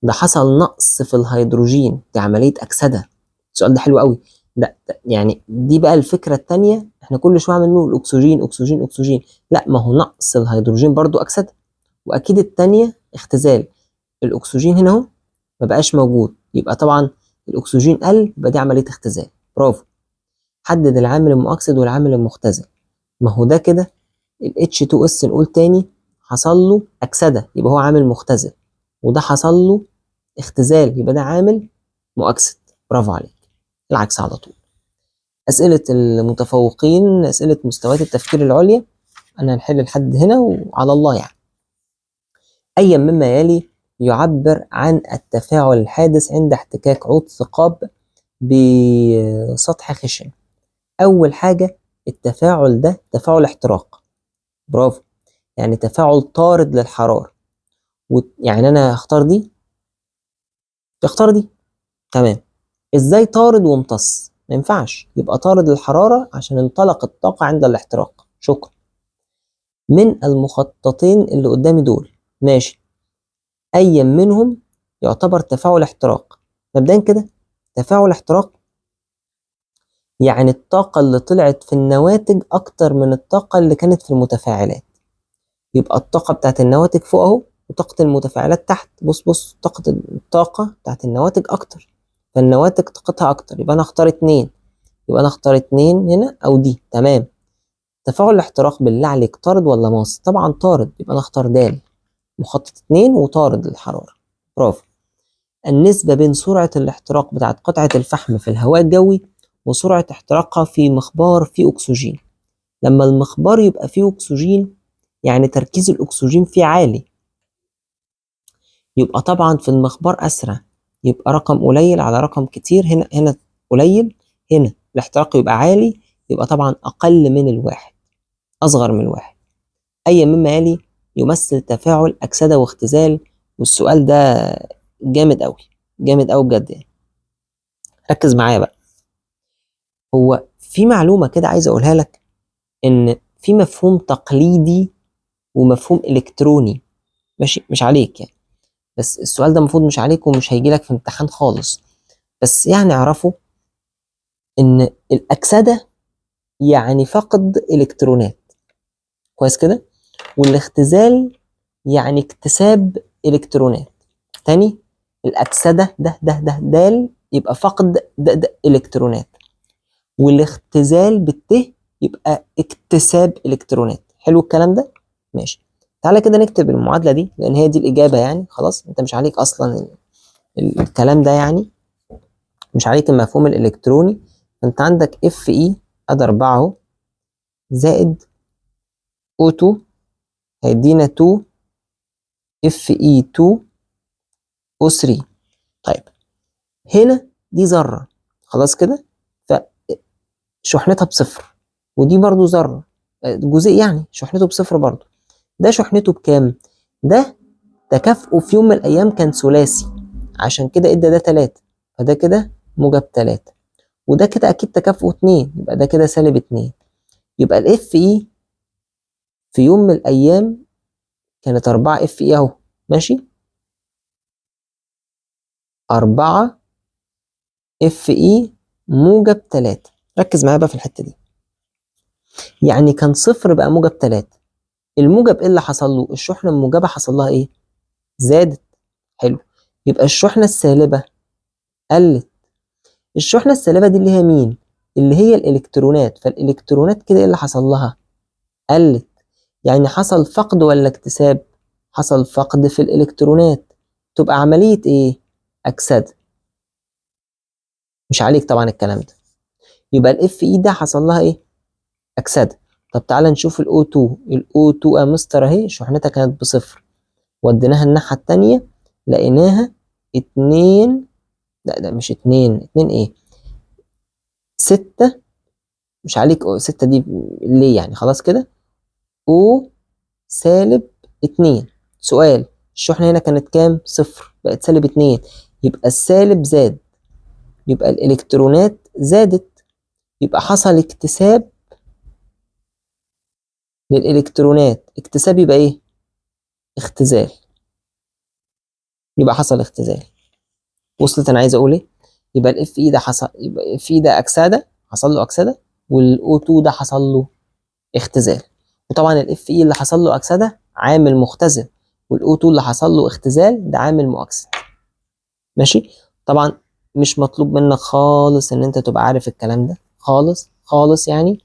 ده حصل نقص في الهيدروجين، دي عملية أكسدة. السؤال ده حلو قوي. ده يعني دي بقى الفكرة التانية، احنا كل شوية عمالين نقول أكسجين أكسجين أكسجين، لا ما هو نقص الهيدروجين برضو أكسدة، واكيد التانية اختزال. الاكسجين هنا اهو ما بقاش موجود، يبقى طبعا الاكسجين قل، يبقى دي عمليه اختزال. برافو. حدد العامل المؤكسد والعامل المختزل. ما هو ده كده ال H2S نقول تاني حصل له اكسده، يبقى هو عامل مختزل، وده حصل له اختزال، يبقى ده عامل مؤكسد. برافو عليك، العكس على طول. اسئله المتفوقين، اسئله مستويات التفكير العليا، انا هنحل لحد هنا وعلى الله يعني. أي مما يلي يعبر عن التفاعل الحادث عند احتكاك عود ثقاب بسطح خشن؟ أول حاجة التفاعل ده تفاعل احتراق. برافو، يعني تفاعل طارد للحرارة. يعني أنا هختار دي، تختار دي. تمام. إزاي طارد وامتص؟ ما ينفعش يبقى طارد للحرارة عشان انطلق الطاقة عند الاحتراق. شكرا. من المخططين اللي قدامي دول، ماشي، أي منهم يعتبر تفاعل احتراق. مبدئيا كده تفاعل احتراق يعني الطاقة اللي طلعت في النواتج أكتر من الطاقة اللي كانت في المتفاعلات. يبقى الطاقة بتاعت النواتج فوق أهو وطاقة المتفاعلات تحت. بص الطاقة بتاعت النواتج أكتر، فالنواتج طاقتها أكتر، يبقى أنا أختار 2. يبقى أنا أختار 2 هنا أو دي. تمام. تفاعل الاحتراق بالله عليك طارد ولا ماس؟ طبعا طارد، يبقى أنا أختار د. مخطط 2 وطارد للحرارة. برافو. النسبة بين سرعة الاحتراق بتاعت قطعة الفحم في الهواء الجوي وسرعة احتراقها في مخبار فيه أكسجين. لما المخبار يبقى فيه أكسجين يعني تركيز الأكسجين فيه عالي، يبقى طبعا في المخبار أسرع، يبقى رقم قليل على رقم كتير. هنا قليل، هنا الاحتراق يبقى عالي، يبقى طبعا أقل من الواحد، أصغر من الواحد. أي مما يلي يمثل تفاعل أكسدة واختزال. والسؤال ده جامد أوي، جامد أوي بجد يعني. ركز معايا بقى. هو في معلومة كده عايز أقولها لك، إن في مفهوم تقليدي ومفهوم إلكتروني. ماشي، مش عليك يعني، بس السؤال ده المفروض مش عليك ومش هيجيلك في امتحان خالص. بس يعني اعرفوا إن الأكسدة يعني فقد إلكترونات، كويس كده، والاختزال يعني اكتساب إلكترونات. تاني، الأكسدة ده دال يبقى فقد ده إلكترونات، والاختزال بالت يبقى اكتساب إلكترونات. حلو الكلام ده؟ ماشي. تعالى كده نكتب المعادلة دي لأن هي دي الإجابة يعني. خلاص أنت مش عليك أصلا الكلام ده يعني، مش عليك المفهوم الإلكتروني. أنت عندك اف اي ادي 4 اهو زائد O2 هيدينا 2 اف اي 2 O3. طيب هنا دي ذرة، خلاص كده، فشحنتها بصفر، ودي برضو ذرة جزيء يعني شحنته بصفر برضو. ده شحنته بكام؟ ده تكافؤه في يوم من الأيام كان ثلاثي، عشان كده ادى ده 3، فده كده موجب 3، وده كده أكيد تكافؤه 2، يبقى ده كده سالب 2. يبقى الاف اي في يوم من الأيام كانت 4 اف اي اهو، ماشي، 4 اف اي موجب 3. ركز معايا بقى في الحتة دي. يعني كان صفر بقى موجب 3. الموجب ايه اللي حصل له؟ الشحنة الموجبة حصل لها ايه؟ زادت. حلو. يبقى الشحنة السالبة قلت. الشحنة السالبة دي اللي هي مين؟ اللي هي الإلكترونات. فالإلكترونات كده ايه اللي حصل لها؟ قلت. يعني حصل فقد ولا اكتساب؟ حصل فقد في الإلكترونات. تبقى عملية ايه؟ أكسدة. مش عليك طبعا الكلام ده. يبقى الاف اي ده حصل لها ايه؟ أكسدة. طب تعالى نشوف الاو 2. الاو 2 يا مستر اهي شحنتها كانت بصفر، وديناها الناحية التانية لقيناها 2. لا مش 2 ايه، 6. مش عليك 6 دي ليه يعني؟ خلاص كده او سالب 2. سؤال، الشحنة هنا كانت كام؟ صفر، بقت سالب 2، يبقى السالب زاد، يبقى الإلكترونات زادت، يبقى حصل اكتساب للإلكترونات. اكتساب يبقى ايه؟ اختزال. يبقى حصل اختزال. وصلت انا عايز اقول ايه؟ يبقى الاف اي ده حصل، يبقى الاف اي ده اكسده، حصل له اكسده، والاو 2 ده حصل له اختزال. وطبعا الاف اي اللي حصل له اكسده عامل مختزل، والاو 2 اللي حصل له اختزال ده عامل مؤكسد. ماشي. طبعا مش مطلوب منك خالص ان انت تبقى عارف الكلام ده خالص خالص يعني.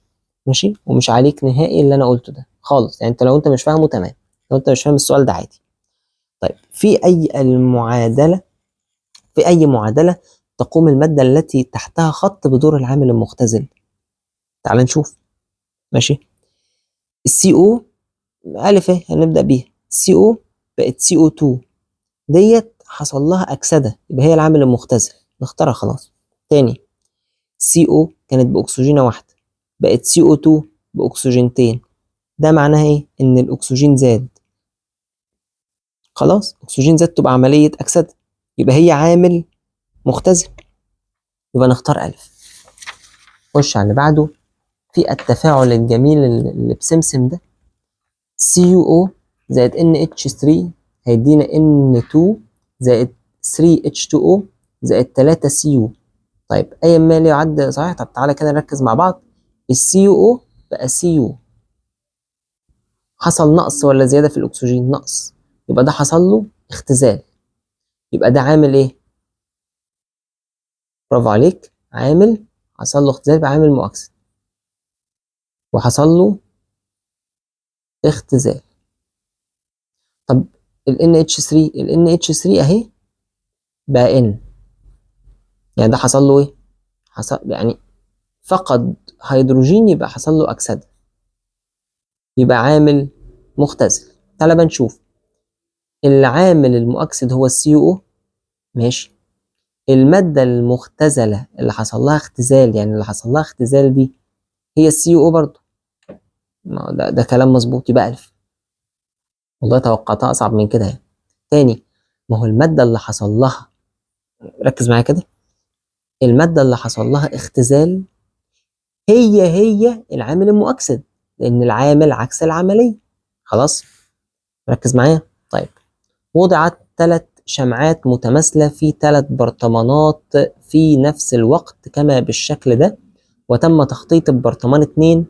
ماشي. ومش عليك نهائي اللي انا قلته ده خالص يعني. انت لو انت مش فاهمه تمام، لو انت مش فاهم السؤال ده عادي. طيب في اي معادله تقوم الماده التي تحتها خط بدور العامل المختزل؟ تعال نشوف. ماشي. السي او الف اهي هنبدا بيها. سي او بقت سي او 2 ديت حصل لها اكسده، يبقى هي العامل المختزل، نختارها خلاص. تاني، سي او كانت باكسجينه واحده بقت سي او 2 باكسجينتين، ده معناها ايه؟ ان الاكسجين زاد. خلاص اكسجين زاد تبقى عمليه اكسده، يبقى هي عامل مختزل، يبقى نختار الف. خش على اللي بعده. في التفاعل الجميل اللي بسمسم ده، CuO زائد NH3 هيدينا N2 زائد 3H2O زائد 3Cu. طيب أي ما لا يعد صحيح. طب تعالى كده نركز مع بعض. الCuO بقى Cu، حصل نقص ولا زيادة في الأكسجين؟ نقص، يبقى ده حصل له اختزال. يبقى ده عامل إيه؟ برافو عليك، عامل حصل له اختزال، يبقى عامل مؤكسد وحصل له اختزال. طب ال NH3 أهي بقى N، يعني ده حصل له إيه؟ حصل يعني فقد هيدروجين، يبقى حصل له أكسدة، يبقى عامل مختزل. تعالى بقى نشوف العامل المؤكسد هو الCuO، ماشي. المادة المختزلة اللي حصل لها اختزال، يعني اللي حصل لها اختزال دي هي الCuO برضه. ما هو ده كلام مظبوط، يبقى ألف. والله توقعتها أصعب من كده يعني. تاني، ما هو المادة اللي حصل لها، ركز معايا كده، المادة اللي حصل لها اختزال هي العامل المؤكسد، لأن العامل عكس العملية. خلاص ركز معايا. طيب، وضعت 3 شمعات متماثلة في 3 برطمانات في نفس الوقت كما بالشكل ده، وتم تخطيط البرطمان 2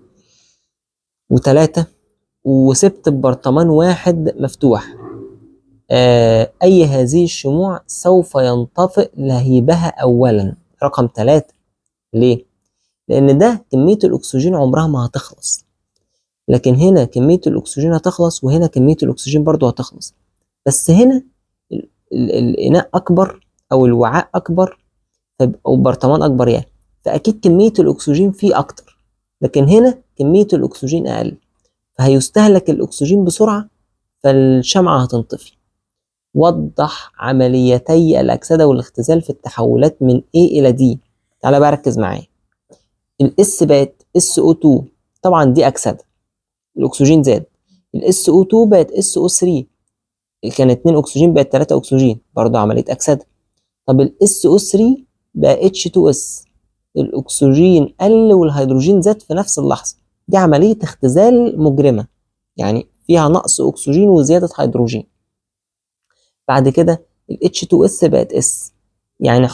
و3 وسبت البرطمان 1 مفتوح. أي هذه الشموع سوف ينطفئ لهيبها أولا؟ رقم 3. ليه؟ لأن ده كمية الأكسجين عمرها ما هتخلص، لكن هنا كمية الأكسجين هتخلص، وهنا كمية الأكسجين برضو هتخلص، بس هنا الإناء أكبر أو الوعاء أكبر أو البرطمان أكبر يعني، فأكيد كمية الأكسجين فيه أكتر، لكن هنا كمية الأكسجين أقل، فهيستهلك الأكسجين بسرعة، فالشمعة هتنطفي. وضح عمليتي الأكسدة والاختزال في التحولات من A إلى D. تعالى بقى ركز معايا. الإس بقت SO2، طبعا دي أكسدة، الأكسجين زاد. الSO2 بقت SO3، كان 2 أكسجين بقت 3 أكسجين، برضه عملية أكسدة. طب ال SO3 بقى H2S، الأكسجين قل والهيدروجين زاد في نفس اللحظة، دي عملية اختزال مجرمة، يعني فيها نقص أكسجين وزيادة هيدروجين. بعد كده ال H2S بقت S، يعني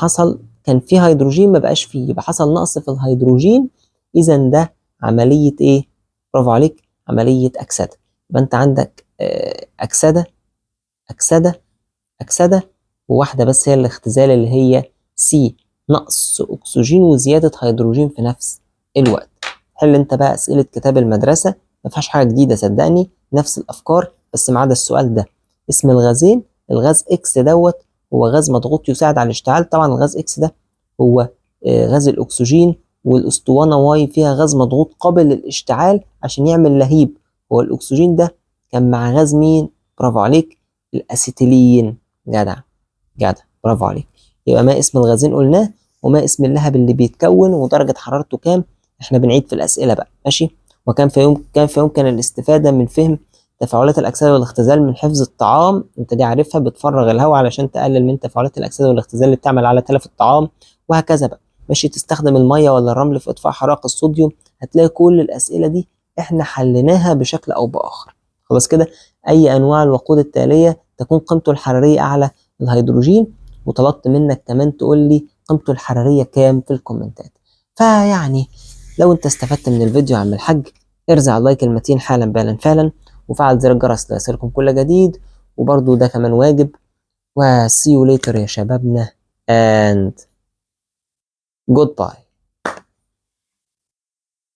كان فيه هيدروجين ما بقاش فيه، يبقى حصل نقص في الهيدروجين، إذا ده عملية إيه؟ برافو عليك، عملية أكسدة. يبقى أنت عندك أكسدة أكسدة أكسدة، وواحدة بس هي الاختزال اللي هي C، نقص أكسجين وزيادة هيدروجين في نفس الوقت. حل أنت بقى أسئلة كتاب المدرسة، ما فيهاش حاجة جديدة صدقني، نفس الأفكار بس ما عدا السؤال ده. اسم الغازين، الغاز إكس دوت هو غاز مضغوط يساعد على الاشتعال، طبعا الغاز إكس ده هو غاز الأكسجين، والأسطوانة واي فيها غاز مضغوط قابل للاشتعال عشان يعمل لهيب. هو الأكسجين ده كان مع غاز مين؟ برافو عليك، الأسيتيلين. جدع جدع، برافو عليك. يبقى ما اسم الغازين قلناه، وما اسم اللهب اللي بيتكون، ودرجة حرارته كام. احنا بنعيد في الأسئلة بقى، ماشي. وكان في يمكن الاستفادة من فهم تفاعلات الأكسدة والاختزال من حفظ الطعام، انت دي عارفها، بتفرغ الهواء علشان تقلل من تفاعلات الأكسدة والاختزال اللي بتعمل على تلف الطعام، وهكذا بقى، ماشي. تستخدم المية ولا الرمل في إطفاء حرائق الصوديوم. هتلاقي كل الأسئلة دي احنا حليناها بشكل أو بآخر. خلاص كده. أي أنواع الوقود التالية تكون قيمته الحرارية أعلى الهيدروجين؟ وطلبت منك كمان تقول لي قيمته الحرارية كام في الكومنتات. فيعني لو انت استفدت من الفيديو يا عم الحاج، ارزع اللايك المتين حالا بالا فعلا، وفعل زر الجرس ليصلكم كل جديد، وبرضو ده كمان واجب. و see you later يا شبابنا and goodbye.